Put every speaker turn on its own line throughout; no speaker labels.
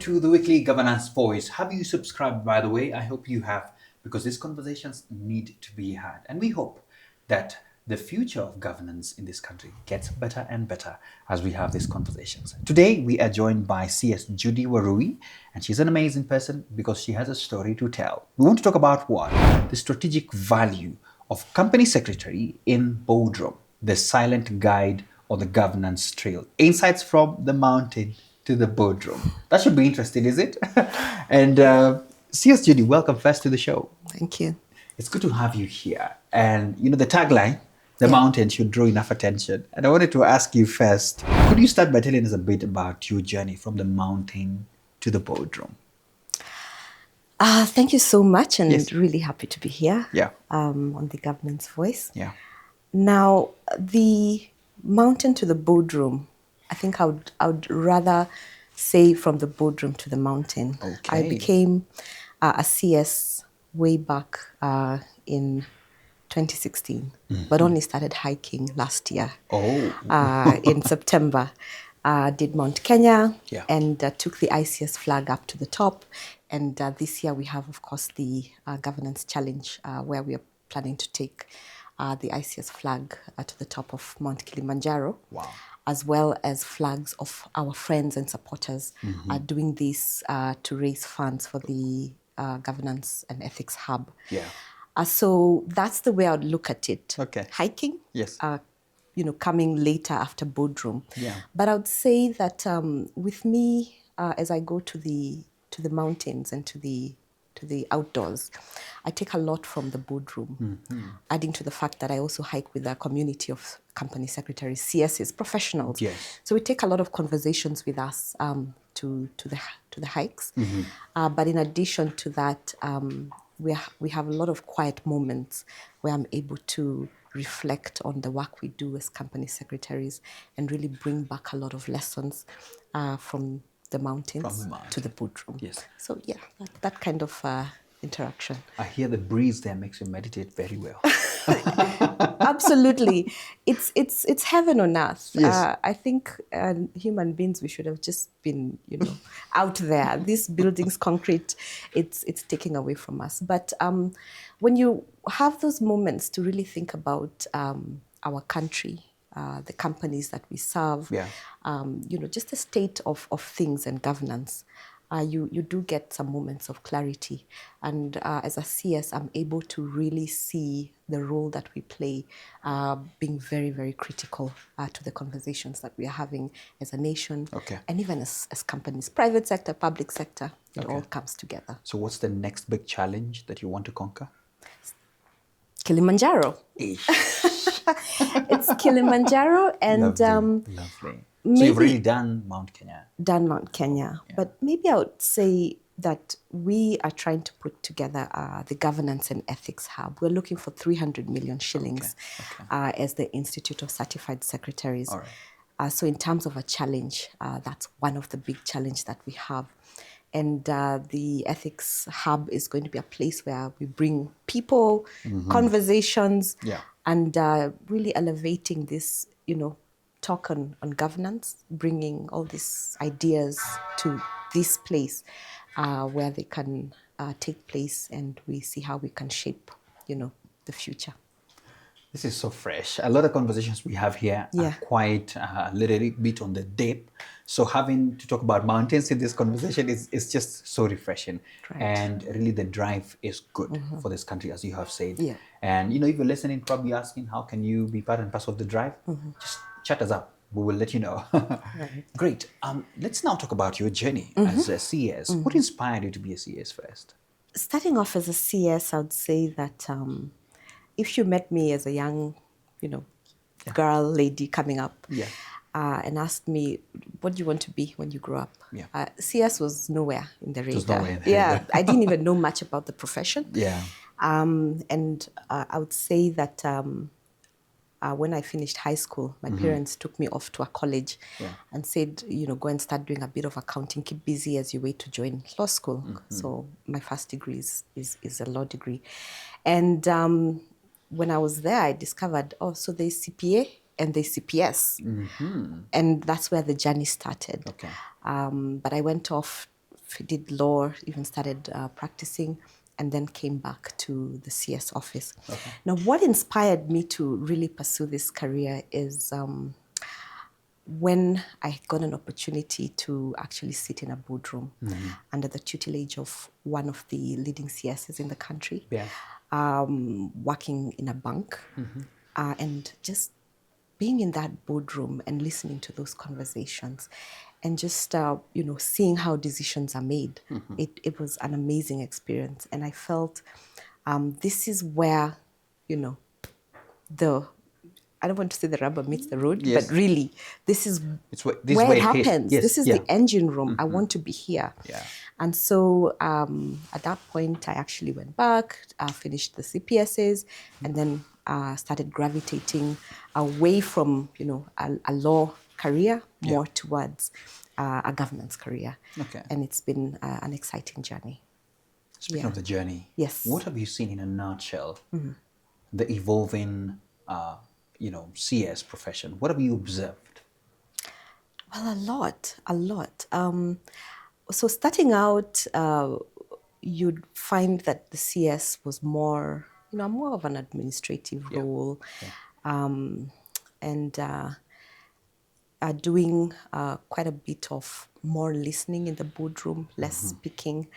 to the weekly Governance Voice. Have you subscribed, by the way? I hope you have, because these conversations need to be had. And we hope that the future of governance in this country gets better and better as we have these conversations. Today, we are joined by CS Judy Warui, and she's an amazing person because she has a story to tell. We want to talk about what? The strategic value of company secretary in Boardroom, the silent guide on the governance trail. Insights from the mountain to the boardroom. That should be interesting, is it? And CS Judy, welcome first to the show.
Thank you.
It's good to have you here. And you know, the tagline, the mountain should draw enough attention. And I wanted to ask you first, could you start by telling us a bit about your journey from the mountain to the boardroom?
Thank you so much, and really happy to be here on the Governance Voice.
Yeah.
Now, the mountain to the boardroom, I think I would rather say from the boardroom to the mountain.
Okay.
I became a CS way back in 2016, but only started hiking last year. In September. Did Mount Kenya and took the ICS flag up to the top. And this year we have, of course, the Governance Challenge where we are planning to take the ICS flag to the top of Mount Kilimanjaro.
Wow.
As well as flags of our friends and supporters doing this to raise funds for the Governance and Ethics Hub.
Yeah.
So that's the way I would look at it.
Okay.
Hiking.
Yes.
Coming later after boardroom.
Yeah.
But I would say that with me, as I go to the mountains and to the outdoors, I take a lot from the boardroom, adding to the fact that I also hike with a community of company secretaries, CSs, professionals.
Yes.
So we take a lot of conversations with us to the hikes. But in addition to that, we have a lot of quiet moments where I'm able to reflect on the work we do as company secretaries and really bring back a lot of lessons from the mountains to the boardroom.
Yes.
So yeah, that kind of interaction.
I hear the breeze there makes you meditate very well.
Absolutely. It's heaven on earth.
Yes.
I think human beings, we should have just been, out there. These buildings, concrete, it's taking away from us. But when you have those moments to really think about our country, the companies that we serve, just the state of things and governance, you do get some moments of clarity. And as a CS, I'm able to really see the role that we play being very, very critical to the conversations that we are having as a nation and even as companies, private sector, public sector, it all comes together.
So what's the next big challenge that you want to conquer?
Kilimanjaro. It's Kilimanjaro and
lovely. So you've really done Mount Kenya.
Done Mount Kenya. Yeah. But maybe I would say that we are trying to put together the Governance and Ethics Hub. We're looking for 300 million shillings as the Institute of Certified Secretaries.
All right.
So in terms of a challenge, that's one of the big challenges that we have. And the Ethics Hub is going to be a place where we bring people, conversations, and really elevating this, talk on governance, bringing all these ideas to this place where they can take place, and we see how we can shape, the future.
This is so fresh. A lot of conversations we have here are quite a little bit on the depth. So having to talk about mountains in this conversation is just so refreshing.
Right.
And really the drive is good for this country, as you have said.
Yeah.
And if you're listening, probably asking, how can you be part and parcel of the drive? Just chat us up. We will let you know.
Right.
Great. Let's now talk about your journey as a CS. What inspired you to be a CS first?
Starting off as a CS, I would say that if you met me as a young, girl, lady coming up and asked me, what do you want to be when you grow up? CS was nowhere in the radar. I didn't even know much about the profession.
Yeah.
And I would say that when I finished high school, my parents took me off to a college and said, go and start doing a bit of accounting, keep busy as you wait to join law school. So my first degree is a law degree. And when I was there, I discovered, so there's CPA and there's CPS. And that's where the journey started.
Okay.
But I went off did law, even started practicing, and then came back to the CS office.
Okay.
Now, what inspired me to really pursue this career is when I got an opportunity to actually sit in a boardroom under the tutelage of one of the leading CSs in the country,
Yeah.
working in a bank, and just being in that boardroom and listening to those conversations and just, seeing how decisions are made. It was an amazing experience. And I felt this is where, I don't want to say the rubber meets the road,
Yes.
but really, this is
this
where
way
it happens.
Yes.
This is the engine room. I want to be here.
Yeah.
And so at that point, I actually went back, finished the CPSs, and then started gravitating away from, a law career more towards a governance career.
Okay.
And it's been an exciting journey.
Speaking of the journey,
Yes.
what have you seen in a nutshell? The evolving, CS profession. What have you observed?
Well, a lot. So starting out, you'd find that the CS was more of an administrative role, and doing quite a bit of more listening in the boardroom, less speaking.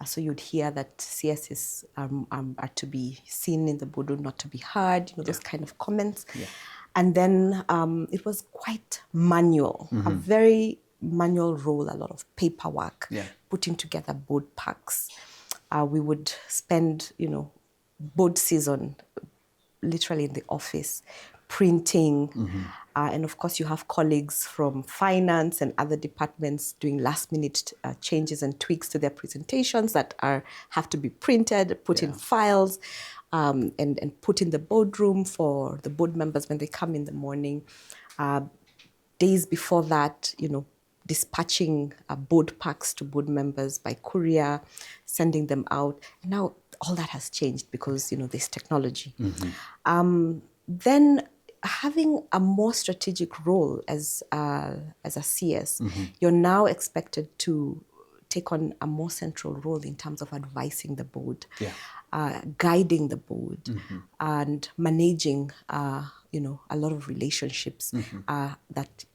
So you'd hear that CSs are to be seen in the boardroom, not to be heard, those kind of comments.
Yeah.
And then it was quite manual, a very manual role, a lot of paperwork, putting together board packs. We would spend, board season literally in the office, printing. And of course, you have colleagues from finance and other departments doing last minute changes and tweaks to their presentations that have to be printed, put in files, and put in the boardroom for the board members when they come in the morning. Days before that, dispatching board packs to board members by courier, sending them out. And now all that has changed because, there's technology. Then having a more strategic role as a CS, you're now expected to take on a more central role in terms of advising the board, guiding the board, and managing, a lot of relationships that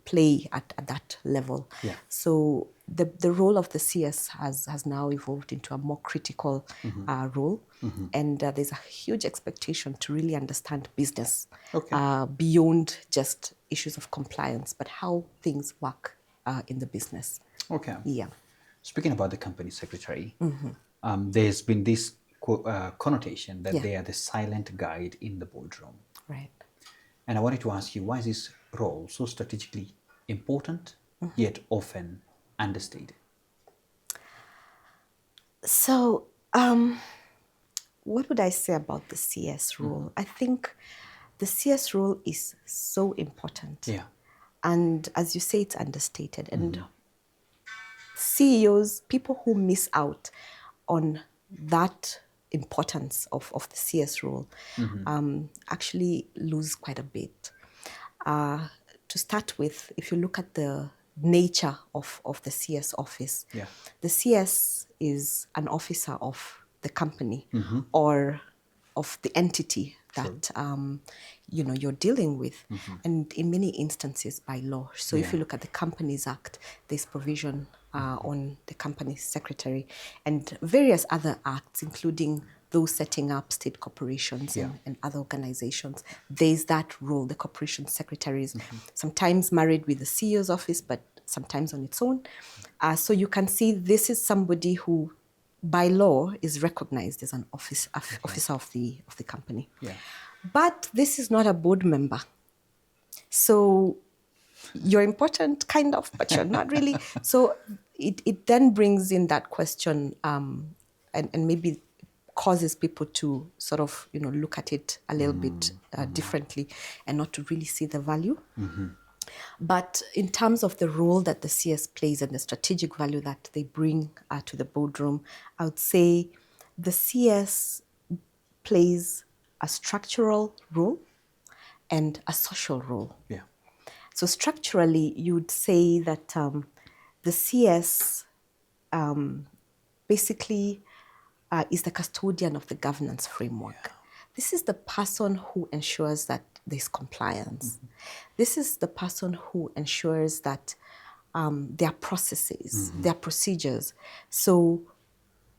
play at that level.
Yeah.
So the role of the CS has now evolved into a more critical role, and there's a huge expectation to really understand business beyond just issues of compliance, but how things work in the business.
Okay.
Yeah.
Speaking about the company secretary, there's been this connotation that they are the silent guide in the boardroom.
Right.
And I wanted to ask you, why is this role so strategically important, yet often understated?
So, what would I say about the CS role? I think the CS role is so important.
Yeah.
And as you say, it's understated. And CEOs, people who miss out on that importance of the CS role, actually lose quite a bit. To start with, if you look at the nature of the CS office, the CS is an officer of the company or of the entity that you're dealing with, and in many instances by law. So if you look at the Companies Act, there's provision on the company secretary and various other acts, including those setting up state corporations and other organizations. There's that role. The corporation secretary is sometimes married with the CEO's office, but sometimes on its own. So you can see this is somebody who, by law, is recognized as an officer of the company.
Yeah.
But this is not a board member. So you're important, kind of, but you're not really. So it then brings in that question and maybe causes people to sort of, look at it a little bit differently and not to really see the value. But in terms of the role that the CS plays and the strategic value that they bring to the boardroom, I would say the CS plays a structural role and a social role.
Yeah.
So structurally, you'd say that the CS basically is the custodian of the governance framework. This is the person who ensures that there's compliance. This is the person who ensures that there are processes, there are procedures. So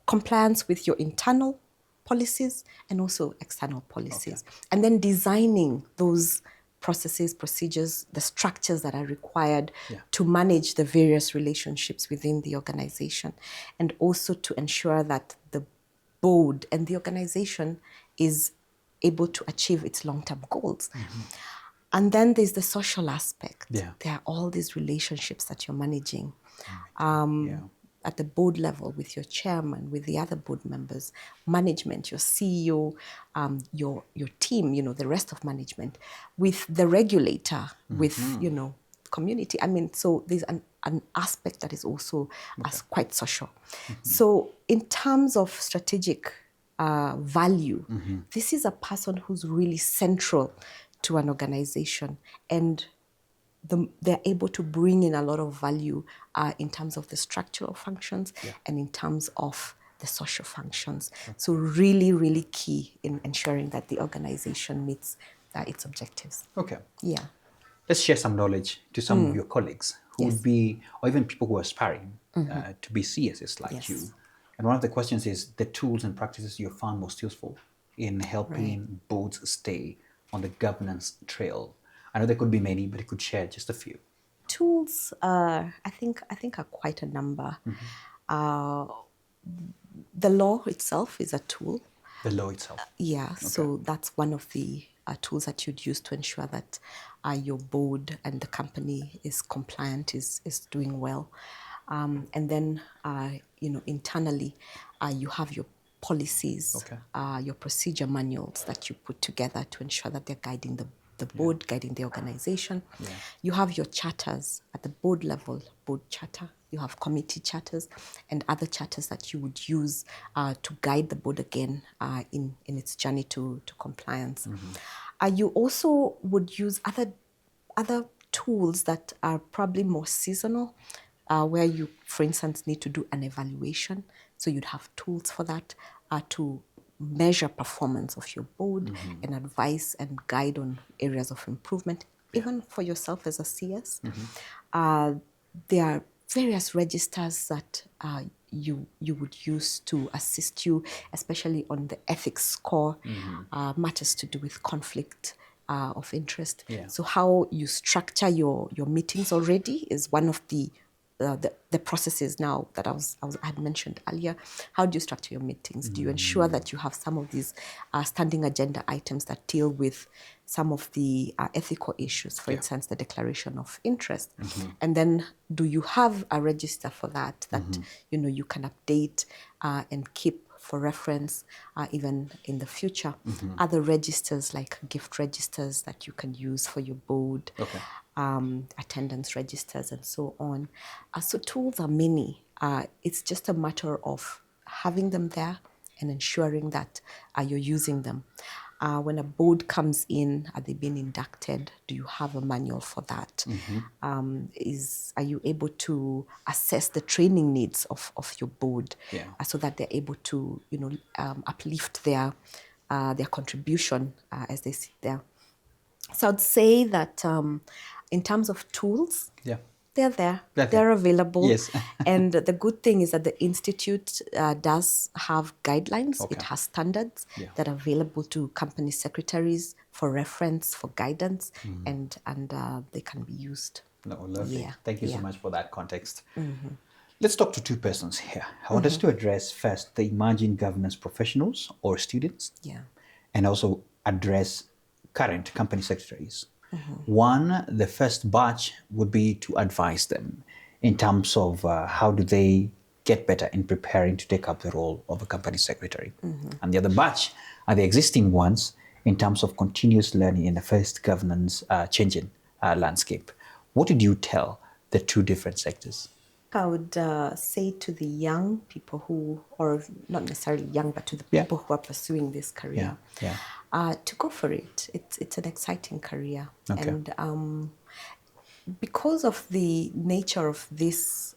compliance with your internal policies and also external policies. And then designing those processes, procedures, the structures that are required to manage the various relationships within the organization, and also to ensure that the board and the organization is able to achieve its long-term goals. And then there's the social aspect.
Yeah.
There are all these relationships that you're managing
Yeah.
at the board level with your chairman, with the other board members, management, your CEO, your team, the rest of management, with the regulator, with, community. I mean, so there's an aspect that is also as quite social. So in terms of strategic value, this is a person who's really central to an organization, and they're able to bring in a lot of value in terms of the structural functions and in terms of the social functions. So really, really key in ensuring that the organization meets its objectives.
Okay.
Yeah.
Let's share some knowledge to some of your colleagues who would be, or even people who are aspiring to be CSs like you. And one of the questions is the tools and practices you found most useful in helping boards stay on the governance trail. I know there could be many, but you could share just a few.
Tools, I think are quite a number. The law itself is a tool.
The law itself.
Yeah, so that's one of the tools that you'd use to ensure that your board and the company is compliant, is doing well. And then, internally, you have your policies, your procedure manuals that you put together to ensure that they're guiding the board, guiding the organization. You have your charters at the board level, board charter. You have committee charters and other charters that you would use to guide the board again in its journey to compliance. You also would use other tools that are probably more seasonal, where you, for instance, need to do an evaluation. So you'd have tools for that to measure performance of your board and advise and guide on areas of improvement, even for yourself as a CS. There are various registers that you would use to assist you, especially on the ethics score, matters to do with conflict of interest. So how you structure your meetings already is one of the processes now that I had mentioned earlier. How do you structure your meetings? Do you ensure that you have some of these standing agenda items that deal with some of the ethical issues, for instance, the declaration of interest? And then do you have a register for that you can update and keep for reference even in the future? Other registers like gift registers that you can use for your board, attendance registers and so on. So tools are many. It's just a matter of having them there and ensuring that you're using them. When a board comes in, are they being inducted? Do you have a manual for that? Are you able to assess the training needs of your board so that they're able to uplift their contribution as they sit there? So I'd say that in terms of tools, they're there. They're available.
Yes.
And the good thing is that the Institute does have guidelines. It has standards that are available to company secretaries for reference, for guidance, and they can be used.
No, lovely.
Yeah.
Thank you so much for that context. Let's talk to two persons here. I want us to address first the emerging governance professionals or students, and also address current company secretaries. One, the first batch would be to advise them in terms of how do they get better in preparing to take up the role of a company secretary. And the other batch are the existing ones in terms of continuous learning in the first governance changing landscape. What did you tell the two different sectors?
I would say to the young people who, or not necessarily young, but to the people who are pursuing this career, to go for it. It's an exciting career. And because of the nature of this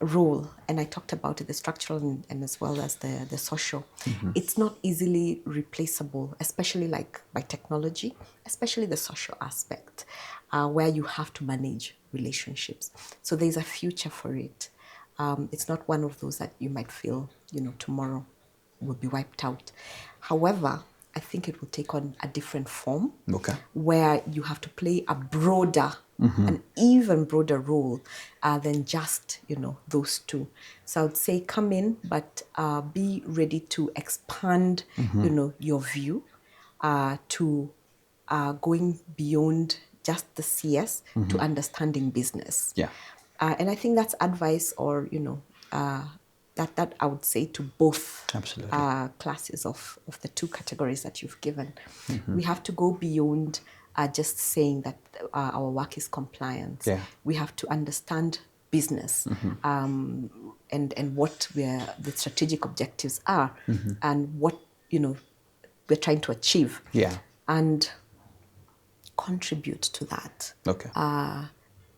role, and I talked about it, the structural and as well as the social, it's not easily replaceable, especially like by technology, especially the social aspect, where you have to manage relationships. So there's a future for it. It's not one of those that you might feel, tomorrow will be wiped out. However, I think it will take on a different form, where you have to play a broader, an even broader role than just, those two. So I would say come in, but be ready to expand, your view to going beyond just the CS to understanding business.
Yeah.
And I think that's advice, or that I would say to both classes of the two categories that you've given. We have to go beyond just saying that our work is compliance.
Yeah.
We have to understand business and what the strategic objectives are and what we're trying to achieve.
Yeah.
And contribute to that.
Okay.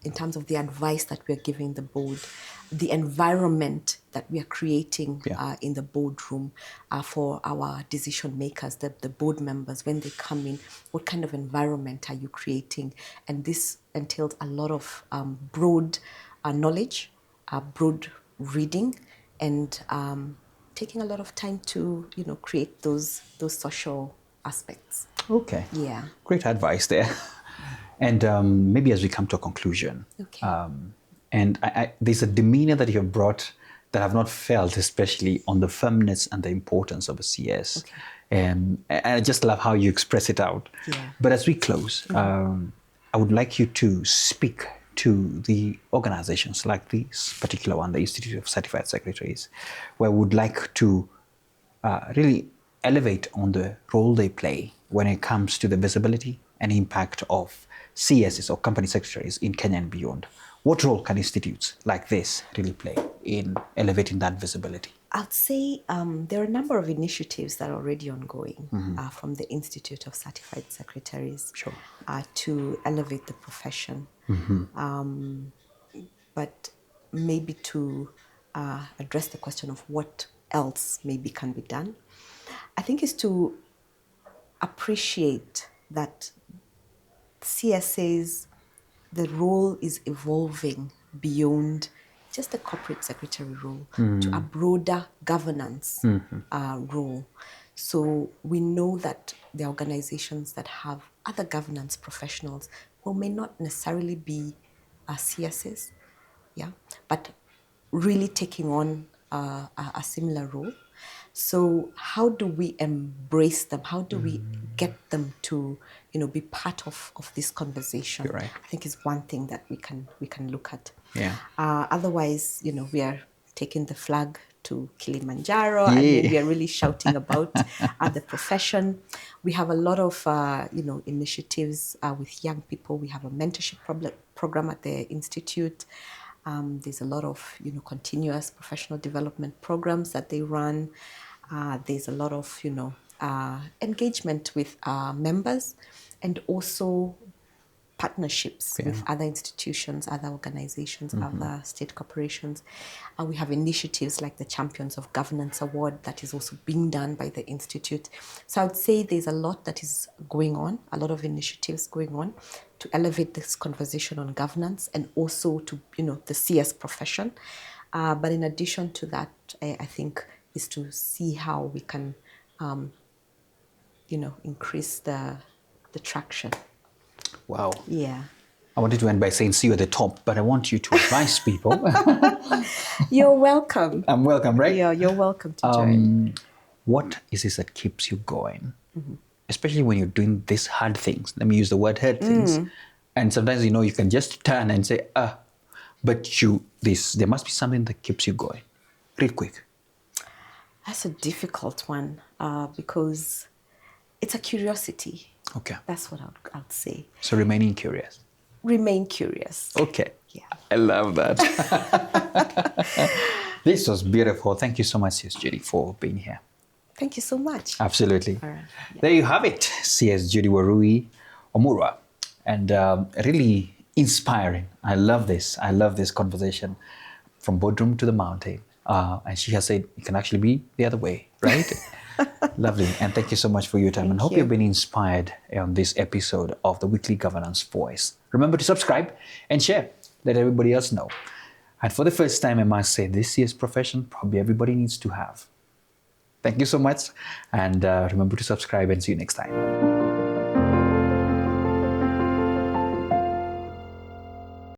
In terms of the advice that we're giving the board, the environment that we are creating in the boardroom for our decision makers, the board members, when they come in, what kind of environment are you creating? And this entails a lot of broad knowledge, broad reading, and taking a lot of time to create those social aspects.
Okay.
Yeah.
Great advice there. And maybe as we come to a conclusion, and there's a demeanor that you have brought that I've not felt, especially on the firmness and the importance of a CS.
Okay.
And I just love how you express it out.
Yeah.
But as we close, I would like you to speak to the organizations like this particular one, the Institute of Certified Secretaries, where we would like to really elevate on the role they play when it comes to the visibility and impact of CSs or company secretaries in Kenya and beyond. What role can institutes like this really play in elevating that visibility?
I'd say there are a number of initiatives that are already ongoing from the Institute of Certified Secretaries to elevate the profession. But maybe to address the question of what else maybe can be done, I think is to appreciate that CSAs, the role is evolving beyond just the corporate secretary role to a broader governance role. So we know that the organizations that have other governance professionals who may not necessarily be CSAs, but really taking on a similar role. So how do we embrace them? How do we get them to, be part of this conversation?
You're right.
I think is one thing that we can look at.
Yeah.
Otherwise, we are taking the flag to Kilimanjaro, and we are really shouting about the profession. We have a lot of, initiatives with young people. We have a mentorship program at the Institute. There's a lot of, continuous professional development programs that they run. There's a lot of, engagement with members, and also partnerships with other institutions, other organizations, other state corporations. We have initiatives like the Champions of Governance Award that is also being done by the Institute. So I would say there's a lot that is going on, a lot of initiatives going on to elevate this conversation on governance and also to, the CS profession. But in addition to that, I think is to see how we can, increase the traction.
Wow.
Yeah.
I wanted to end by saying see you at the top, but I want you to advise people.
You're welcome.
I'm welcome, right?
Yeah, you're welcome to join.
What is it that keeps you going? Especially when you're doing these hard things. Let me use the word hard things. And sometimes, you can just turn and say, but there must be something that keeps you going. Real quick.
That's a difficult one because it's a curiosity.
Okay.
That's what I'd say.
So remaining curious.
Remain curious.
Okay.
Yeah.
I love that. This was beautiful. Thank you so much, CS Judy, for being here.
Thank you so much.
Absolutely.
All right. Yeah.
There you have it, CS Judy Warui Omura. And really inspiring. I love this. I love this conversation. from boardroom to the mountain. And she has said it can actually be the other way, right? Lovely. And thank you so much for your time. And hope
you.
you've been inspired on this episode of the Weekly Governance Voice. Remember to subscribe and share. Let everybody else know. And for the first time, I must say, this year's profession probably everybody needs to have. Thank you so much. And remember to subscribe and see you next time.